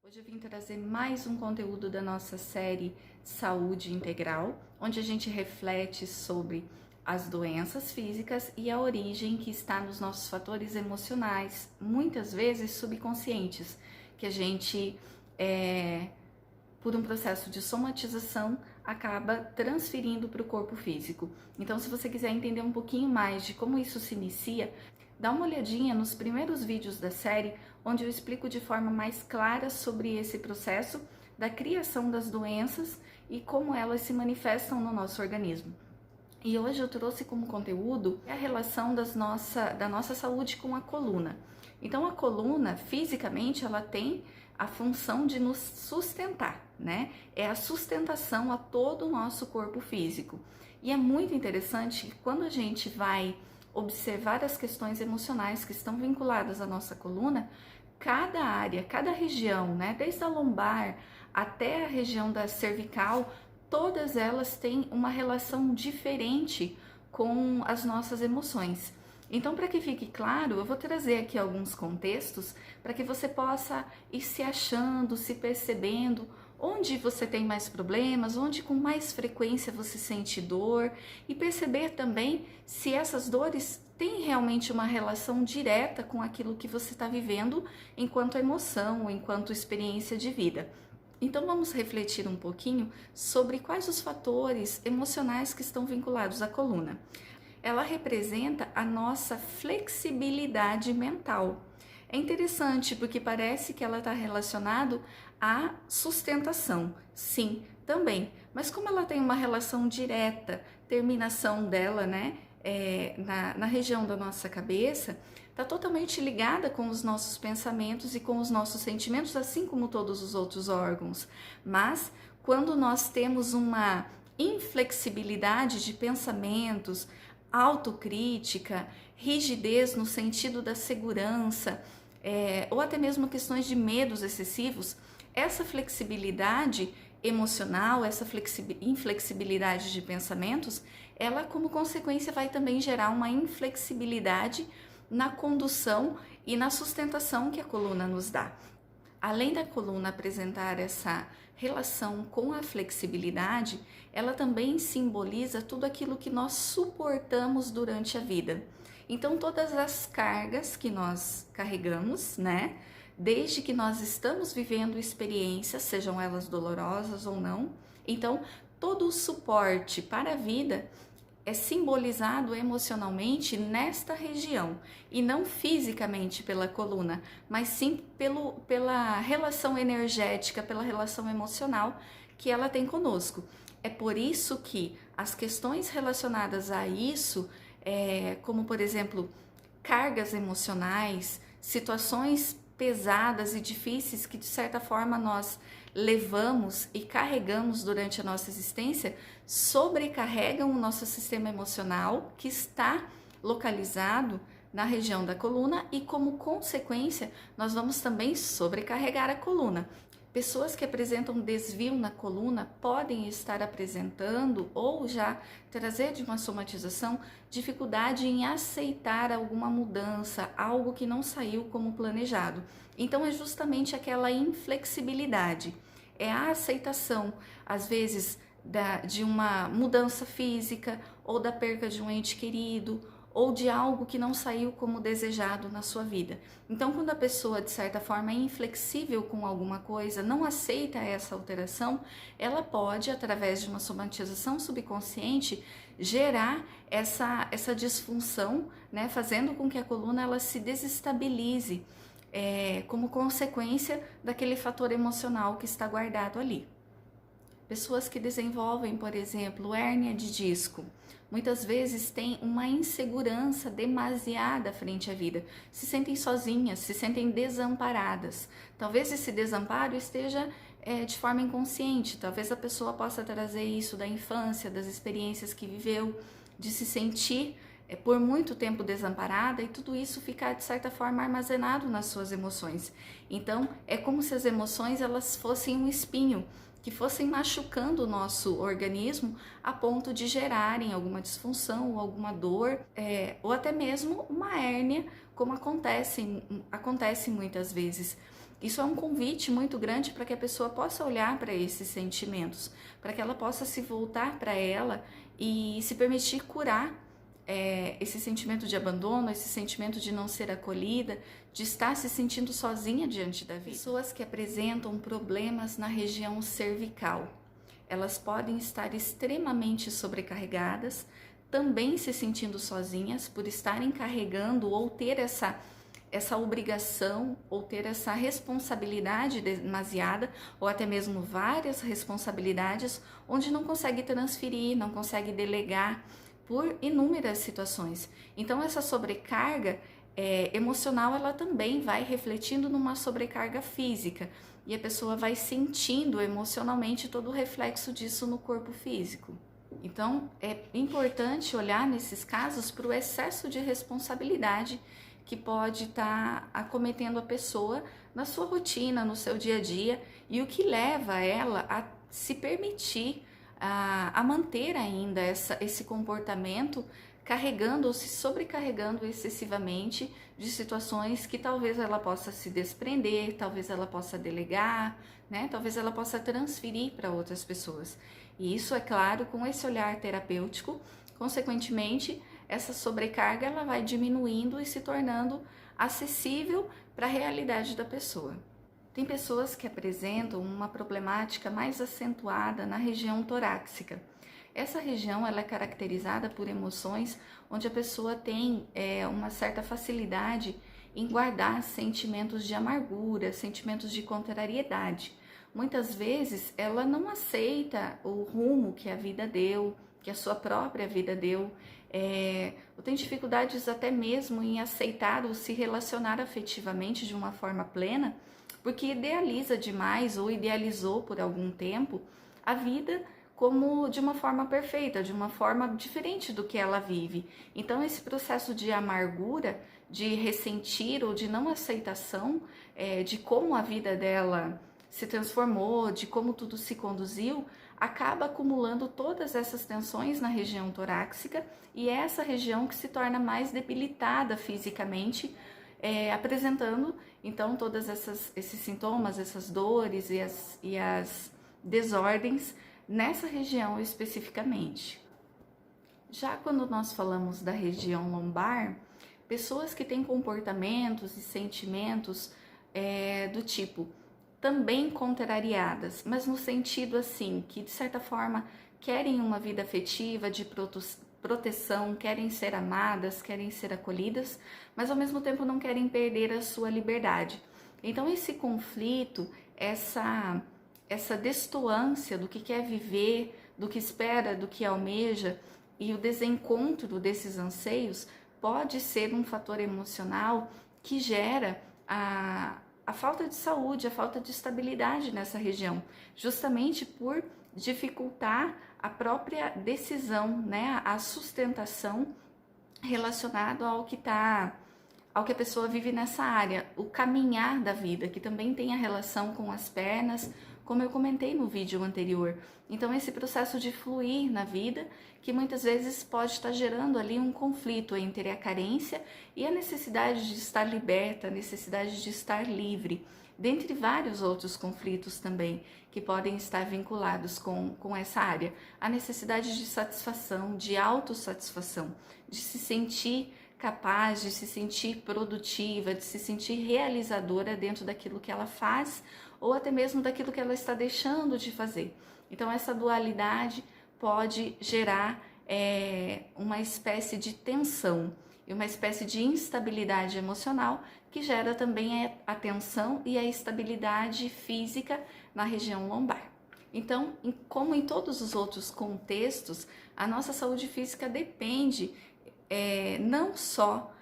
Hoje eu vim trazer mais um conteúdo da nossa série Saúde Integral, onde a gente reflete sobre as doenças físicas e a origem que está nos nossos fatores emocionais, muitas vezes subconscientes, que a gente, por um processo de somatização, acaba transferindo para o corpo físico. Então, se você quiser entender um pouquinho mais de como isso se inicia, dá uma olhadinha nos primeiros vídeos da série, onde eu explico de forma mais clara sobre esse processo da criação das doenças e como elas se manifestam no nosso organismo. E hoje eu trouxe como conteúdo a relação da nossa saúde com a coluna. Então a coluna, fisicamente, ela tem a função de nos sustentar, né? É a sustentação a todo o nosso corpo físico. E é muito interessante que quando a gente vai observar as questões emocionais que estão vinculadas à nossa coluna, cada área, cada região, né, desde a lombar até a região da cervical, todas elas têm uma relação diferente com as nossas emoções. Então, para que fique claro, eu vou trazer aqui alguns contextos para que você possa ir se achando, se percebendo onde você tem mais problemas, onde com mais frequência você sente dor e perceber também se essas dores têm realmente uma relação direta com aquilo que você está vivendo enquanto emoção, enquanto experiência de vida. Então vamos refletir um pouquinho sobre quais os fatores emocionais que estão vinculados à coluna. Ela representa a nossa flexibilidade mental. É interessante porque parece que ela está relacionada à sustentação, sim, também. Mas como ela tem uma relação direta, terminação dela, né, na região da nossa cabeça, está totalmente ligada com os nossos pensamentos e com os nossos sentimentos, assim como todos os outros órgãos. Mas quando nós temos uma inflexibilidade de pensamentos, autocrítica, rigidez no sentido da segurança, ou até mesmo questões de medos excessivos, essa flexibilidade emocional, essa inflexibilidade de pensamentos, ela como consequência vai também gerar uma inflexibilidade na condução e na sustentação que a coluna nos dá. Além da coluna apresentar essa relação com a flexibilidade, ela também simboliza tudo aquilo que nós suportamos durante a vida. Então, todas as cargas que nós carregamos, né? Desde que nós estamos vivendo experiências, sejam elas dolorosas ou não, então todo o suporte para a vida é simbolizado emocionalmente nesta região e não fisicamente pela coluna, mas sim pela relação energética, pela relação emocional que ela tem conosco. É por isso que as questões relacionadas a isso, como por exemplo, cargas emocionais, situações pesadas e difíceis que de certa forma nós levamos e carregamos durante a nossa existência, sobrecarregam o nosso sistema emocional que está localizado na região da coluna e como consequência nós vamos também sobrecarregar a coluna. Pessoas que apresentam desvio na coluna podem estar apresentando ou já trazer de uma somatização dificuldade em aceitar alguma mudança, algo que não saiu como planejado. Então é justamente aquela inflexibilidade, é a aceitação, às vezes, de uma mudança física ou da perca de um ente querido ou de algo que não saiu como desejado na sua vida. Então, quando a pessoa, de certa forma, é inflexível com alguma coisa, não aceita essa alteração, ela pode, através de uma somatização subconsciente, gerar essa disfunção, né, fazendo com que a coluna ela se desestabilize, como consequência daquele fator emocional que está guardado ali. Pessoas que desenvolvem, por exemplo, hérnia de disco, muitas vezes têm uma insegurança demasiada frente à vida, se sentem sozinhas, se sentem desamparadas. Talvez esse desamparo esteja de forma inconsciente, talvez a pessoa possa trazer isso da infância, das experiências que viveu, de se sentir por muito tempo desamparada e tudo isso ficar de certa forma armazenado nas suas emoções. Então é como se as emoções elas fossem um espinho que fossem machucando o nosso organismo a ponto de gerarem alguma disfunção ou alguma dor, ou até mesmo uma hérnia, como acontece muitas vezes. Isso é um convite muito grande para que a pessoa possa olhar para esses sentimentos, para que ela possa se voltar para ela e se permitir curar esse sentimento de abandono, esse sentimento de não ser acolhida, de estar se sentindo sozinha diante da vida. Pessoas que apresentam problemas na região cervical, elas podem estar extremamente sobrecarregadas, também se sentindo sozinhas por estarem carregando ou ter essa obrigação ou ter essa responsabilidade demasiada ou até mesmo várias responsabilidades onde não consegue transferir, não consegue delegar por inúmeras situações. Então essa sobrecarga emocional ela também vai refletindo numa sobrecarga física e a pessoa vai sentindo emocionalmente todo o reflexo disso no corpo físico. Então é importante olhar nesses casos para o excesso de responsabilidade que pode estar acometendo a pessoa na sua rotina, no seu dia a dia, e o que leva ela a se permitir, a manter ainda esse comportamento, carregando ou se sobrecarregando excessivamente de situações que talvez ela possa se desprender, talvez ela possa delegar, né? Talvez ela possa transferir para outras pessoas. E isso, é claro, com esse olhar terapêutico, consequentemente, essa sobrecarga ela vai diminuindo e se tornando acessível para a realidade da pessoa. Tem pessoas que apresentam uma problemática mais acentuada na região torácica. Essa região ela é caracterizada por emoções onde a pessoa tem uma certa facilidade em guardar sentimentos de amargura, sentimentos de contrariedade. Muitas vezes ela não aceita o rumo que a vida deu, que a sua própria vida deu, ou tem dificuldades até mesmo em aceitar ou se relacionar afetivamente de uma forma plena, porque idealiza demais ou idealizou por algum tempo a vida como de uma forma perfeita, de uma forma diferente do que ela vive. Então esse processo de amargura, de ressentir ou de não aceitação de como a vida dela se transformou, de como tudo se conduziu, acaba acumulando todas essas tensões na região torácica e é essa região que se torna mais debilitada fisicamente, apresentando então todas esses sintomas, essas dores e as desordens nessa região especificamente. Já quando nós falamos da região lombar, pessoas que têm comportamentos e sentimentos do tipo também contrariadas, mas no sentido assim, que de certa forma querem uma vida afetiva, de proteção, querem ser amadas, querem ser acolhidas, mas ao mesmo tempo não querem perder a sua liberdade. Então esse conflito, essa destoância do que quer viver, do que espera, do que almeja e o desencontro desses anseios pode ser um fator emocional que gera a falta de saúde, a falta de estabilidade nessa região, justamente por dificultar a própria decisão, né, a sustentação relacionado ao que a pessoa vive nessa área, o caminhar da vida, que também tem a relação com as pernas, como eu comentei no vídeo anterior. Então esse processo de fluir na vida, que muitas vezes pode estar gerando ali um conflito entre a carência e a necessidade de estar liberta, a necessidade de estar livre, dentre vários outros conflitos também, que podem estar vinculados com essa área. A necessidade de satisfação, de autossatisfação, de se sentir capaz, de se sentir produtiva, de se sentir realizadora dentro daquilo que ela faz ou até mesmo daquilo que ela está deixando de fazer. Então essa dualidade pode gerar uma espécie de tensão e uma espécie de instabilidade emocional que gera também a tensão e a estabilidade física na região lombar. Então, como em todos os outros contextos, a nossa saúde física depende não só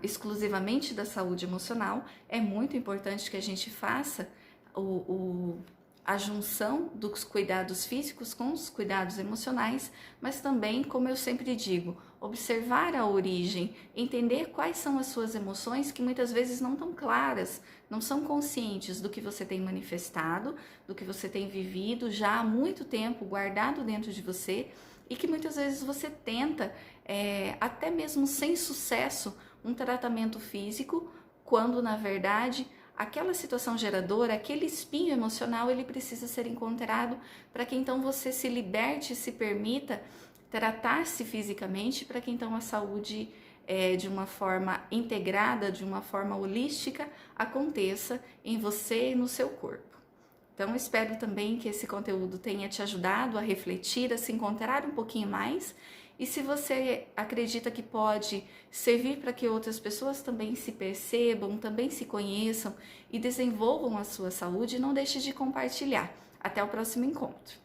exclusivamente da saúde emocional. É muito importante que a gente faça a junção dos cuidados físicos com os cuidados emocionais, mas também, como eu sempre digo, observar a origem, entender quais são as suas emoções que muitas vezes não estão claras, não são conscientes do que você tem manifestado, do que você tem vivido já há muito tempo guardado dentro de você e que muitas vezes você tenta, até mesmo sem sucesso, um tratamento físico, quando na verdade aquela situação geradora, aquele espinho emocional, ele precisa ser encontrado para que então você se liberte e se permita tratar-se fisicamente, para que então a saúde de uma forma integrada, de uma forma holística, aconteça em você e no seu corpo. Então, espero também que esse conteúdo tenha te ajudado a refletir, a se encontrar um pouquinho mais. E se você acredita que pode servir para que outras pessoas também se percebam, também se conheçam e desenvolvam a sua saúde, não deixe de compartilhar. Até o próximo encontro.